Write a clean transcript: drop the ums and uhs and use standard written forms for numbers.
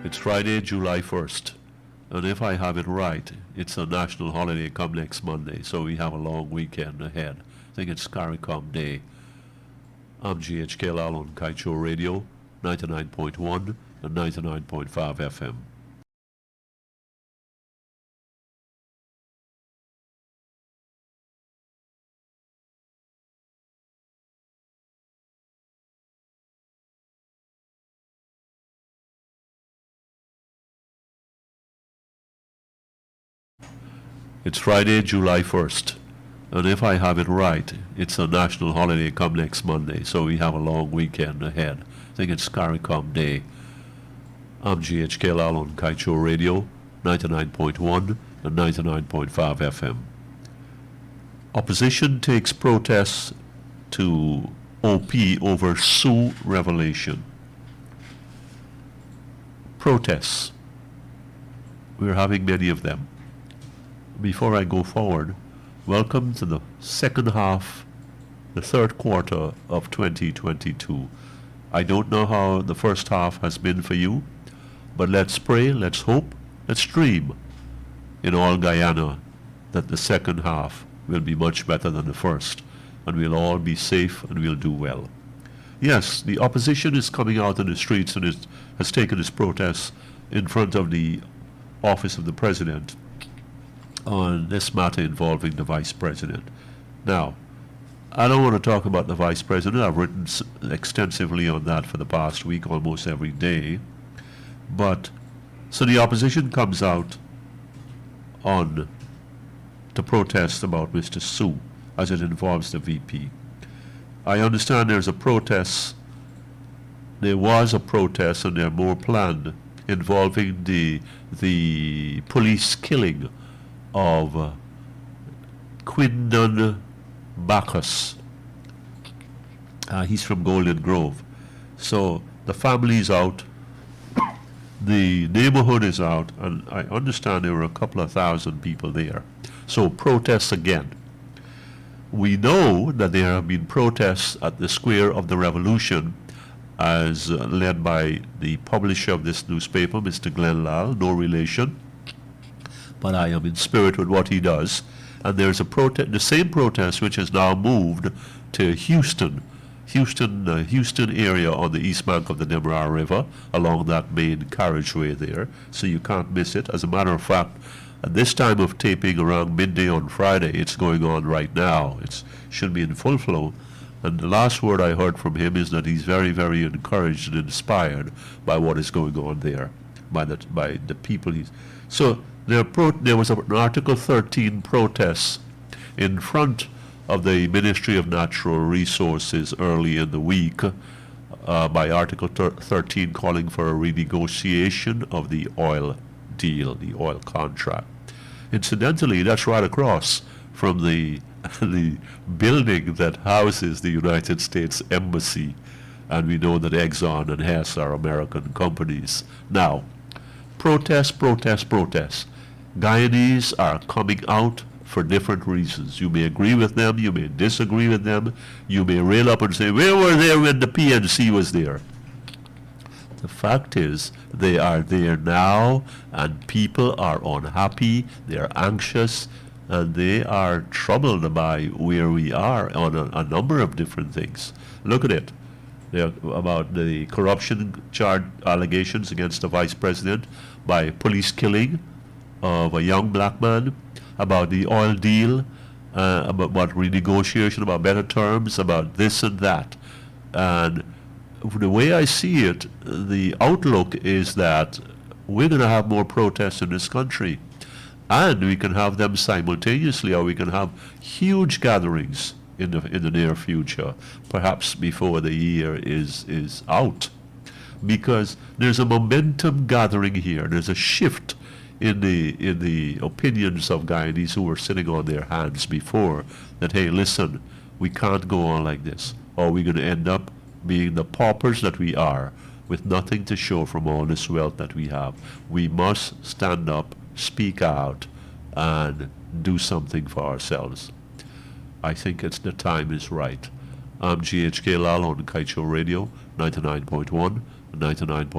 It's Friday, July 1st. And if I have it right, it's a national holiday come next Monday, so we have a long weekend ahead. I think it's CARICOM Day. I'm GHK Lall on Kaieteur Radio, 99.1 and 99.5 FM. It's Friday, July 1st. And if I have it right, it's a national holiday come next Monday, so we have a long weekend ahead. I think it's CARICOM Day. I'm GHK Lall on Kaieteur Radio, 99.1 and 99.5 FM. Opposition takes protests to OP over Sioux revelation. Protests. We're having many of them. Before I go forward, welcome to the second half, the third quarter of 2022. I don't know how the first half has been for you, but let's pray, let's hope, let's dream in all Guyana that the second half will be much better than the first, and we'll all be safe and we'll do well. Yes, the opposition is coming out in the streets and has taken its protests in front of the office of the president on this matter involving the vice president. Now, I don't want to talk about the vice president. I've written extensively on that for the past week, almost every day. But, so the opposition comes out on to protest about Mr. Sioux as it involves the VP. I understand there was a protest and there are more planned involving the police killing of Quindon Bacchus. He's from Golden Grove. So the family is out, the neighborhood is out, and I understand there were a couple of thousand people there. So protests again. We know that there have been protests at the Square of the Revolution as led by the publisher of this newspaper, Mr. Glenn Lall, no relation, but I am in spirit with what he does. And there's a protest, the same protest which has now moved to Houston area on the east bank of the Demerara River, along that main carriageway there, so you can't miss it. As a matter of fact, at this time of taping around midday on Friday, it's going on right now. It should be in full flow. And the last word I heard from him is that he's very, very encouraged and inspired by what is going on there, by the people he's... So there was an Article 13 protest in front of the Ministry of Natural Resources early in the week by Article 13 calling for a renegotiation of the oil deal, the oil contract. Incidentally, that's right across from the building that houses the United States Embassy, and we know that Exxon and Hess are American companies. Now, protests. Guyanese are coming out for different reasons. You may agree with them, you may disagree with them, you may rail up and say, where were they when the PNC was there? The fact is, they are there now, and people are unhappy, they're anxious, and they are troubled by where we are on a number of different things. Look at it. About the corruption charge allegations against the vice president by police killing of a young black man, about the oil deal, about renegotiation, about better terms, about this and that. And the way I see it, the outlook is that we're going to have more protests in this country. And we can have them simultaneously, or we can have huge gatherings in the near future, perhaps before the year is out. Because there's a momentum gathering here. There's a shift in the opinions of Guyanese who were sitting on their hands before, that, hey, listen, we can't go on like this, or we're going to end up being the paupers that we are, with nothing to show from all this wealth that we have. We must stand up, speak out, and do something for ourselves. I think the time is right. I'm GHK Lall on Kaieteur Radio, 99.1 and 99.5.